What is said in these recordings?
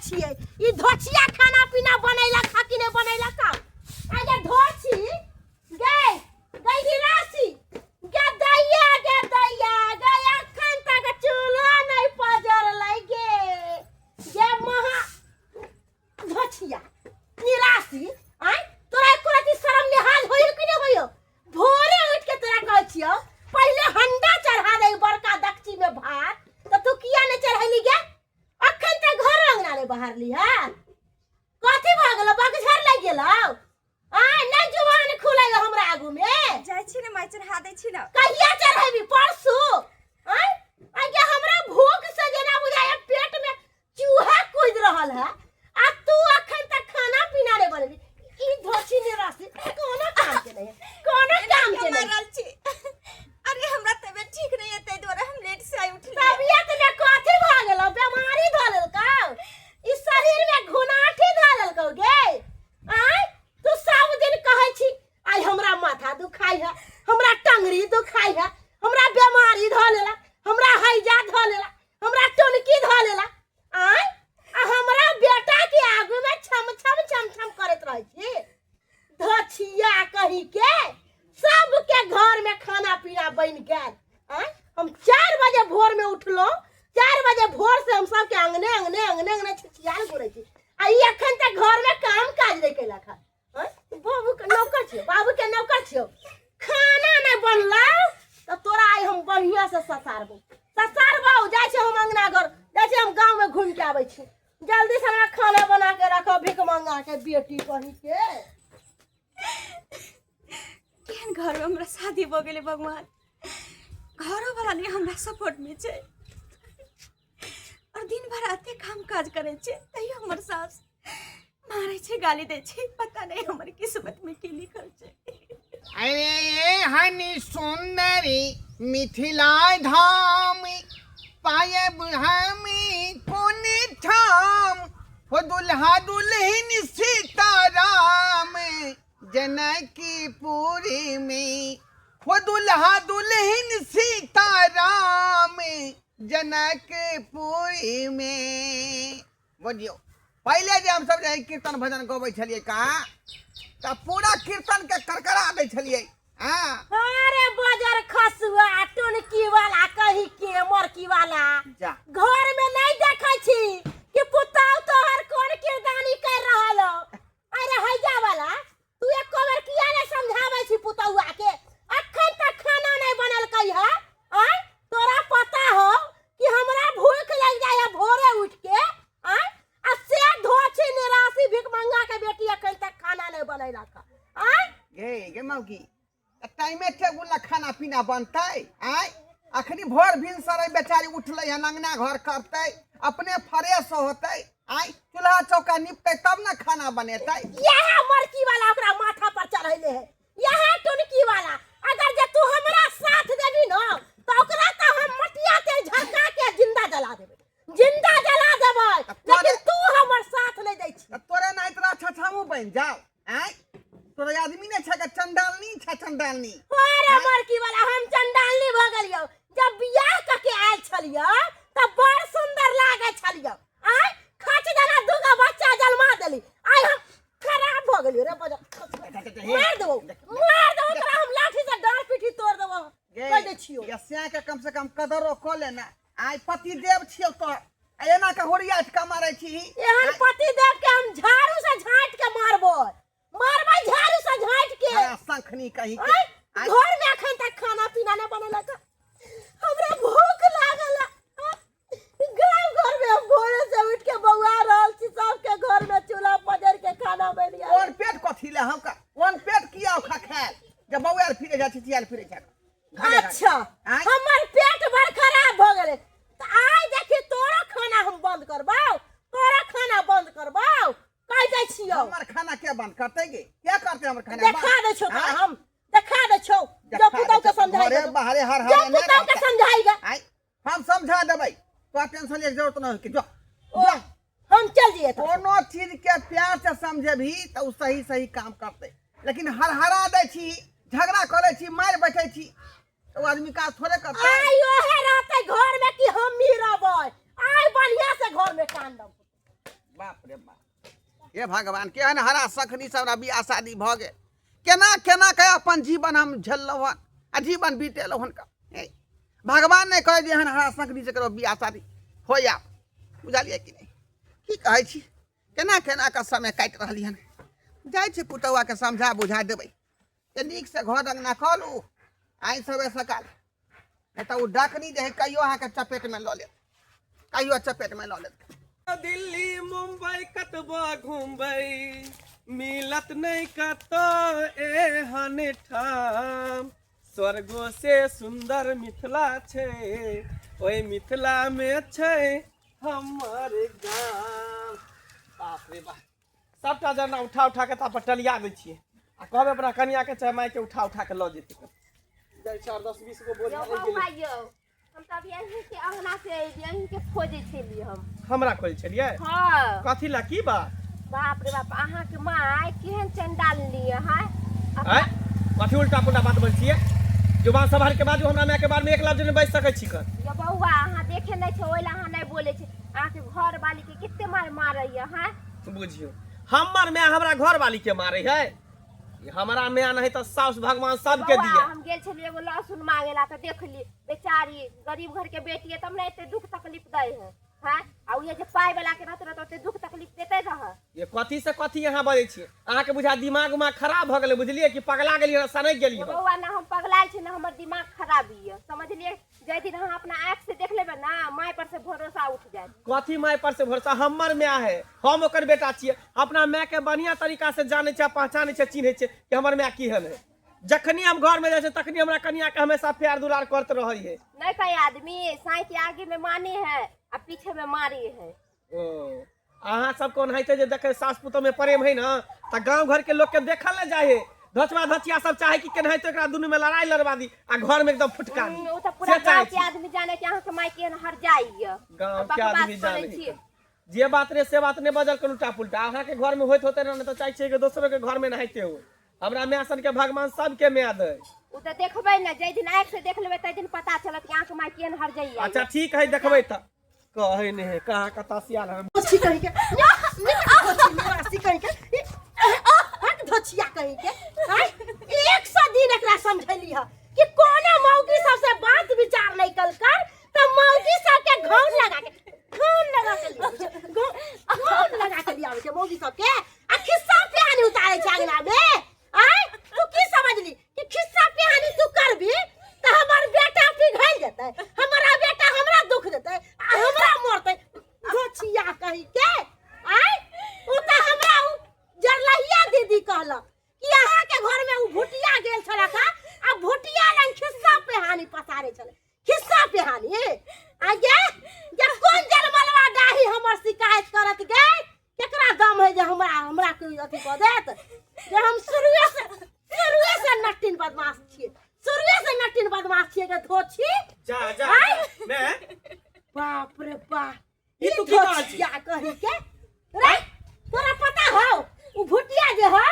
छिए ई धोचिया खाना पीना बनैला खा कि नहीं बनैला का आगे धोची गए गई दिलासी गे दैया गया खान तक चूल्हा नहीं पजर लगे गे महा धोचिया निरासी आय तोरा कोराती शर्म निहाल होइल कि नहीं होइयो भोरे उठ के तोरा कहै छियो पहले हंडा चढ़ा दे बड़का दक्षी में भात तो तू किया नहीं चढ़ैली गे अखन तक घर अंगना रे बाहर लिहा कथि भ गेलो बगझर लग गेलो आ नहीं जुबान खुलै हमरा आगू में जाय छी ने माय चढ़ा दै छी न कहिया चढ़ैबी परसू आय आगे हमरा भूख से जेना बुझाय पेट में चूहा कूद रहल है आ तू अखन तक खाना पीना रे बनबी ई धोची ने राशि कोनो काम के नहीं कोनो काम के नहीं मरल छी अरे हमरा तबियत ठीक नहीं है तै द्वारा हम लेट से आई उठली तबियत में कथि भ गेलो बीमारी ध लेलकौ ई शरीर में घुनाठी ध लेलकौ गे आय तू सब दिन कहै छी आई हमरा माथा दुखाई है हमरा टंगरी दुखाई है हमरा बीमारी ध लेला हमरा हैजा ध लेला हमरा टुनकी ध लेला आय आ हमरा बेटा के आगू में छम छम करत रहै छी धछिया कहि के सबके घर में खाना पीना बन गेल आय हम 4 बजे भोर में उठलो 4 बजे भोर से हम सब के अंगने छिछियाल घुरै छी आ ई अखन तक घर में काम काज नहीं कैला खा बाबू के नौकर छियो खाना नहीं बनला तो तोरा आई हम बढ़िया से ससारबो जाय छै हम अंगना घर जाय छै हम गांव में घूम के आबै छी जल्दी से हमरा खाना बना के रखो भिख मंगा के बेटी कहि के केहन घर में हमरा शादी भ गेले भगवान घरो वाला ने हमरा सपोर्ट में छै और दिन भर आते काम काज करे छै तैयो हमर सास मारे छै गाली दे छै पता नहीं हमर किस्मत में की लिखल छै अरे ये हनी सुंदरी मिथिला धाम पायब हमी कोने ठाम हो दुल्हा दुल्हन सीताराम जनकपुरी में हो दुल्हा दुल्हन सीताराम जनकपुरी में बोलियो पहले जे हम सब जे कीर्तन भजन गबै छलिए का त पूरा कीर्तन के करकरा दै छलिए हां अरे बाजार खसुआ टुनकी वाला कहि के मरकी वाला जा घर में नहीं देखै छी कि पुताऊ तोहर कोन किरदानी कर रहल अरे हैजा वाला तू एक कवर किया ने समझाबै छी पुतौआ के अखन तक खाना नहीं बनल कहि है आय तोरा पता हो कि हमरा भूख लग जाय है भोरे उठ के आय आ से धोची निराशी भिख मंगा के बेटी अखन तक खाना नहीं बनैला का आय गे मौगी टाइमे टेबुल खाना पीना बनतै आय अखनी भोर भिनसर बेचारी उठलै है अंगना घर करतै अपने फ्रेश होतै आय चूल्हा चौका निपतै तब ना खाना बनेतै यह मरकी वाला ओकरा माथा पर चढ़ैले है यह टुनकी वाला अगर जे तू हमरा साथ देबी न तो ओकरा त हम मटिया ते झका के जिंदा जला देबै लेकिन तू हमर साथ नहीं दै छी तोरे ना इतना छछामू बन जाओ आय तोरे आदमी ने छका चंडालनी अरे मरकी वाला हम चंडालनी भ गेलियो जब बियाह क के आयल छलियो त बड़ सुंदर लागे छलियो आय खच जना दूगो बच्चा जन्मा देली आय हम खराब भ गेलियो रे बजा मार देबो तोरा हम लाठी से डांड पीठी तोड़ देबो कह दे छियो यस्या के कम से कम कदरो क लेना आय पति देव छियो तो एना के होरिया के मारै छी एहन पति देव के हम झाड़ू से झांट के मारबै झाड़ू से झांट के शंखनी कहि के घर में अखन तक खाना पीना न बनल का हमरा भूख लागल गांव घर में हम भोरे से उठ के बौआ रहल छी सबके घर में चूल्हा पजर के खाना बन गया और पेट कथि ले हम का वन पेट किया खा खाए जब बौआ फिरे जा छियाल फिरे जा अच्छा हमर पेट बड़ खराब भ गेले त आइ देखि तोरा खाना हम बंद करबाऊ कह जाय छियो हमर खाना के बंद करते गे क्या करते हमर खाना देखा दे छौ हम देखा दे छौ जो पुतौ के समझाई अरे बाहरे हर जो पुतौ के समझाईगा हम समझा देबै तो टेंशन ले जरूरत न के जो हम चल जिए कोनो चीज के प्यार से समझेभी तो सही काम करते लेकिन हरा दै छी झगड़ा करे छी मार बैठे छी तो आदमी का थोड़े करते आई ओहे रहते घर में कि हम ही रहबै आई बढ़िया से घर में कांडम बाप रे बाप हे भगवान केहन हरा सखनी सब बियाह शादी भ गेल केना केना के अपन जीवन हम झेललहुँ हन आ जीवन बीतेलहुँ हन भगवान ने कहे जे एहन हरा सखनी से करो बियाह शादी हो या बुझलियै कि नहीं की कहै छी केना केना के समय काटि रहली हन जाइ छै पुतौआ के समझा बुझा देबै जे नीक से घर अंगना करू आइ सबे सकाल नहीं तो वो डकनी जे है कहियो अहाँके चपेट में लऽ लेत कहियो चपेट में लऽ लेत दिल्ली मुंबई कतबा घूमबै मिलत नहीं कतो एहन ठाम स्वर्गो से सुंदर मिथिला छै ओई मिथिला में छै हमर गाम बाप रे बाप सबटा जना उठा उठा के ता पटलिया दै छियै आ कहबै अपना कनिया के चाहे माय के उठा उठा के लऽ जेतै जाइ 4-10-20 गो बोझ लऽ गेलै हम तब यहीं के अंगना से यहीं के खोजे छलिए हम हमरा खोज छलिए हां कथी ला की बात बाप रे बाप अहाँ के माय केहन चंडाल लिए है हैं कथी उल्टा पुल्टा बात बोल छियै जुबान संभाल के बाजू हमरा माय के बारे में एक लफ्ज नहीं बैठ सकै छी कर ये बौआ अहाँ देखे नहीं छै ओइला अहाँ नहीं बोले छै अहाँ के घर वाली के कित्ते मार मारैया हैं बुझियो हमर माय हमरा घर वाली के मारे है हमरा माय नहीं तो साउस भगवान सबके दिए हम गेल छलिए एगो लहसुन मांगेला त देखली बेचारी गरीब घर के बेटी है तब नहीं एते दुख तकलीफ दै है हैं आ ये जे पाई वाला के रहत रहत ओते दुख तकलीफ देते रह ये कथी से कथी यहाँ बजै छियै अहाँ के बुझा दिमाग उमा खराब भ गेलै बुझलिए कि पगला गेलियै सनै गेलियै बौआ ना हम पगलाल छी ना हमर दिमाग खराब हिय समझलिए जै दिन हम अपना आंख से देख लेबे ना माय पर से भरोसा उठ जाए कथी माय पर से भरोसा हमर माय है हम ओकर बेटा छियै अपना माय के बढ़िया तरीका से जानै छै पहचानै छै चिन्है छै कि हमर माय केहन है जखनी हम घर में जाय छै तखनी हमरा कनिया के हमेशा प्यार दुलार करत रहै है नहीं कोई आदमी साई के आगे में माने है आ पीछे में मारे है ओ अहाँ सब कोन हैते जे देखे सास पुतोह में प्रेम है ना त गांव घर के लोग के देखल न जाय है धचवा धचिया सब चाहे कि केना हैते एकरा दुनू में लड़ाई लड़वा दी आ घर में एकदम फुटका दी ओ त पूरा गांव के आदमी जाने कि अहाँ के माय केहन हर जाइय गांव के आदमी जाने जे बात रे से बात ने बजल कनु उल्टा पुल्टा अहाँ के घर में होइत होते न त चाहे छै कि दोसरो के घर में नहाइते हो हमरा माय सन के भगवान सब के माय दे उ त देखबै न जै दिन आंख से देख लेबै तै दिन पता चलत कि अहाँ के माय केहन हर जाइय अच्छा ठीक है देखबै त कहे ने है कहां कता सियाल है धोछी कहि के धोछी कहि के हट धोछिया कहि के 100 दिन एकरा समझैली ह कि कोना मौगी सब से बात विचार नहीं कल कर त मौगी सब के घौन लगा के लिया के मौगी सब के आ खिस्सा पिहानी उतारे छै अंगना में आय तू की समझली कि खिस्सा पिहानी तू करबी त हमर बेटा पिघल जेतै हमरा बेटा हमरा दुख देतै हमरा मरतै धोछिया कहि के आय उ त हमरा जरलहिया दीदी कहलक कि अहाँ के घर में उ भुटिया गेल छला का आ भुटिया लंग खिस्सा पिहानी पसारे छले खिस्सा पिहानी आगे जब कोन जरमलवा डाही हमर शिकायत करत गे केकरा दम है जे हमरा कोई अथी क देत जे हम शुरुए से नट्टिन बदमाश छियै शुरुए से नट्टिन बदमाश छियै के धोछी जा जा मैं बाप रे बाप ई तू की कहै छी कहि के रे तोरा पता हो उ भुटिया जे हो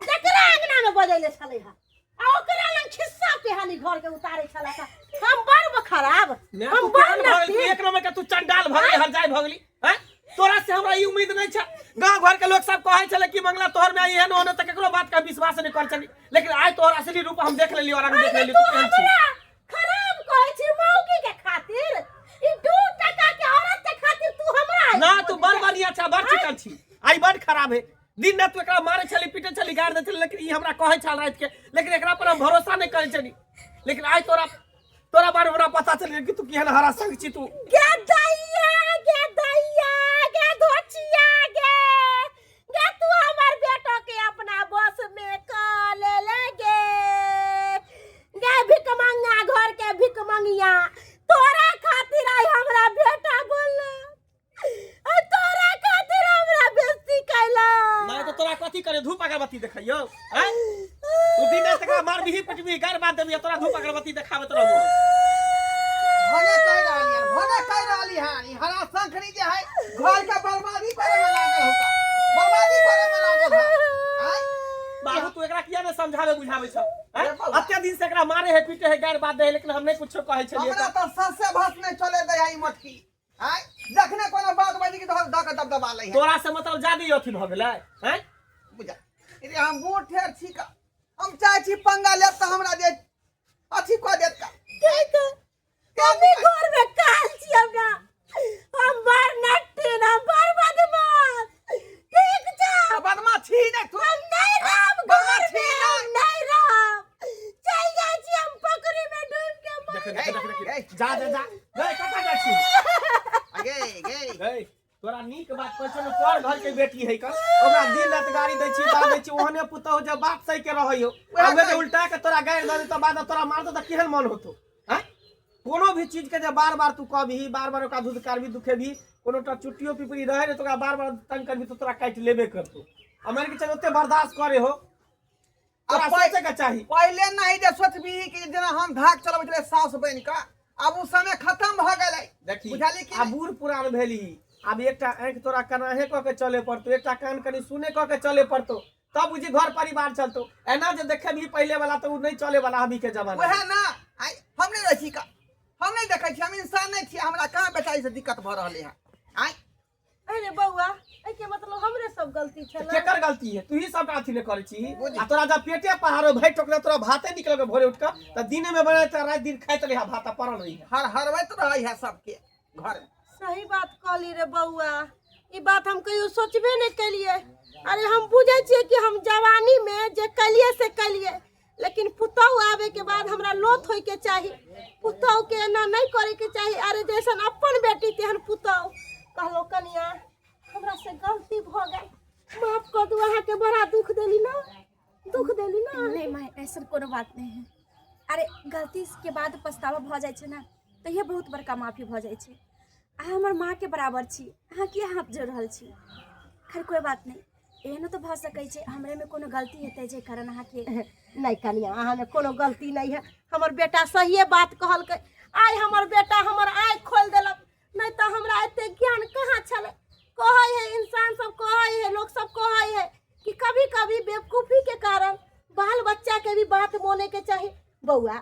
केकरा अंगना में बजैले छलै हा आ ओकरा लंग खिस्सा पिहानी घर के उतारे छला का हम बड़ खराब हम बड़ भगली एक नंबर के तू चंडाल भगली हर जाय भगली हैं तोरा से हमरा ई उम्मीद नहीं छै गांव घर के लोग सब कहै छले कि मंगला तोहर में आई एहन ओने त केकरो बात का विश्वास नहीं कर छली लेकिन आज तोहर असली रूप हम देख लेली और हम देख लेली तू केहन छी खराब कहै छी मौगी के खातिर ई 2 टका के औरत के खातिर तू हमरा ना तू बड़ बढ़िया छ बड़ चिकन छी आई बड़ खराब है दिन रात एकरा मारे छली पीटे छली गाड़ दे छली लेकिन ई हमरा कहै छल रात के लेकिन एकरा पर हम भरोसा नहीं करै छली लेकिन आज तोरा बारे में पता चल कि तू केहन हरा संग छी तू गे दैया गे धोछिया गे तू हमर बेटा के अपना बस में क ले गे भिकमंगा घर के भिकमंगिया तोरा खातिर आई हमरा बेटा बोलला आ तोरा खातिर हमरा बेइज्जती कैला नहीं तो तोरा कथी करे धूप अगरबत्ती देखैयो हैं तू दिन रात एकरा मार बिही पिटबी गार बात देबी तोरा धूप अगरबत्ती देखावत रहबो भले कह रहली हन ई हरा शंखनी जे है घर के बर्बादी करे में लागल होता बर्बादी करे में लागल है आय बाबू तू एकरा किया ने समझावे बुझावे छ हैं अत्या दिन से एकरा मारे है पीटे है गार बात दे है लेकिन हम नहीं कुछ कहै छलिए हमरा त ससे भस नहीं चले दे आई मटकी आय जखने कोनो बात बज कि धक दबदबा ले तोरा से मतलब ज्यादा अथी भ गेलै हैं? बुझा रे हम बूढ़ ठेर छी का हम चाहे छी पंगा ले त हमरा जे अथी क देत का कभी घर में काल छी हमरा हम बार नट्टे ना बार बदमाश ठीक जा बदमा छी नहीं तू हम नहीं राम बदमा घर छी में नहीं हम नहीं राम चल जाए छी हम पकड़ी में डूब के मर जा गए कता जाइ छी गे गए तोरा नीक बात कहै छ तोर घर के बेटी है का ओकरा दिन रात गाड़ी दै छी दै छी ओहने पुतौ जे बात सही के रहइयो आगे जे उल्टा के तोरा गाड़ी दे त बाद तोरा मारतो त केहन मन होतो हैं? कोनो भी चीज के जे बार बार तू कहबी बार बार ओकरा दूध करबी दुखेबी कोनो टा चुटियो पिपड़ी रहे रे तोरा बार बार तंग करबी तो तोरा काट लेबे करतो अमेर के चल ओते बर्दाश्त करे हो तोरा सोचे के चाहिए पहले नहीं जे सोचबी कि जेना हम धाक चलबै छले सास बन का अब उ समय खत्म भ गेलै देखी बुझाली कि आ बूढ़ पुरान भेली अब एकटा आंख तोरा कनाहे क के चले पड़तो एकटा कान कनी सुने क के चले पड़तो तब बुझी घर परिवार चलतो एना जे देखे भी पहले वाला तो नहीं चले वाला अभी के जमाना वह ना आई हम नहीं रही का हम नहीं देखै छी हम इंसान नहीं छी हमरा कहां बेचारी से दिक्कत भ रहले है आई अरे बउआ एके मतलब हमरे सब गलती छला केकर गलती है तू ही सब अथी ने करे छी आ तोरा जब पेटे पहाड़ो भई टोकले तोरा भाते निकल के भोरे उठ के त दिन में बने त रात दिन खाइत रही भात पड़ल रही हर हरवैत रही है सबके घर में सही बात कहली रे बउआ ई बात हम कहियो सोचबे नहीं कलिए अरे हम बुझे छिए कि हम जवानी में जे कलिए से कलिए लेकिन पुतौ आवे के बाद हमरा लोथ होय के चाहिए पुतौ के ना नहीं करे के चाहिए अरे जैसन अपन बेटी तेहन पुतौ कहलो कनिया हमरा से गलती भ गई माफ कर दू अहाँ के बड़ा दुख देली ना नहीं माय ऐसा कोनो बात नहीं है अरे गलती के बाद पछतावा भ जाय छै ना तो ये बहुत बड़का माफी भ जाय छै अहाँ हमर माँ के बराबर छी अहाँ किया हाथ जोड़ रहल छी खैर कोई बात नहीं एहनो तो भ सकै छै हमरे में कोनो गलती हेतै जे कारण अहाँ के नहीं कनिया अहाँ में कोनो गलती नहीं है हमर बेटा सहिए बात कहलकै आइ हमर बेटा हमर आँख खोल देलक नहीं तो हमरा एते ज्ञान कहाँ छले कहै है इंसान सब कहै है लोग सब कहै है कि कभी कभी बेवकूफी के कारण बाल बच्चा के भी बात माने के चाहिए बउआ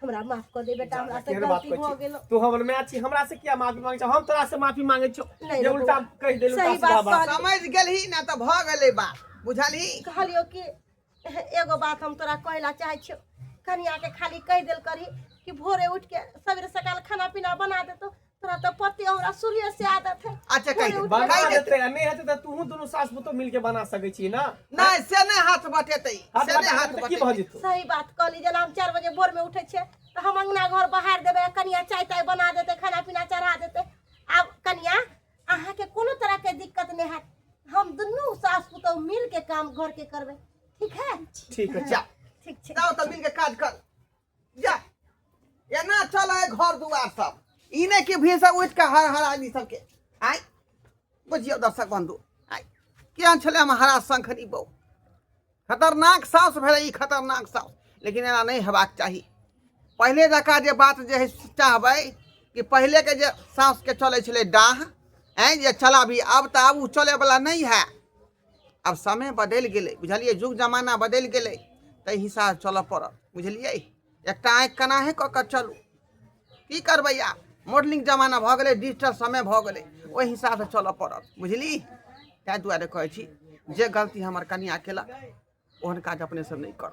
हमरा माफ कर दे बेटा हमरा से गलती हो गेलो तू हमर मैं छी हमरा से किया माफी मांगे छ हम तोरा से माफी मांगे छ नहीं जे रे उल्टा बउआ, कह देलु सही का बात समझ गेलही ना त भ गेलै बात बुझाली कहलियो कि एगो बात हम तोरा कहला चाहे छियो कनिया के खाली कह देल करी कि भोरे उठ के सवेरे सकाल खाना पीना बना देतो तोरा तो पति हमरा सूर्य से आदत है अच्छा कह दे बना कह देते नहीं हेते त तू दोनों सास पुतो मिलके बना सकै छी ना नहीं से नहीं हाथ बटेतै से नहीं हाथ की बटेतै भ जेतो सही बात कहली जेना हम 4 बजे भोर में उठे छे तो हम अंगना घर बहार देबे कनिया चाय ताय बना देते खाना पीना चढ़ा देते अब कनिया अहाँ के कोनो तरह के दिक्कत नहीं है हम दुनू सास पुतौ मिल के काम घर के करबे ठीक है जा ठीक छे जाओ त मिल के काज कर जा एना चल है घर दुआर सब ई नहीं कि भीसा उठ के हर हर आदमी सबके आई बुझियो दर्शक बंधु आई केहन छले हम हरा शंखरी बहू खतरनाक साउस भेलै ई खतरनाक साउस लेकिन एना नहीं हेबाक चाही पहले जका जे बात जे है चाहबै कि पहले के जे साउस के चले छले डाह ऐ जे चला भी अब त अब उ चले वाला नहीं है अब समय बदल गेलै बुझलिए युग जमाना बदल गेलै तै हिसाब चल पड़त बुझलिए एकटा आँख कनाहे क के चलू की करबै आब मॉडलिंग जमाना भ गेलै डिजिटल समय भ गेलै ओहि हिसाब से चल पड़त बुझली तै दुआरे कहै छी जे गलती हमर कनिया केलक ओहन काज अपने से नहीं करब।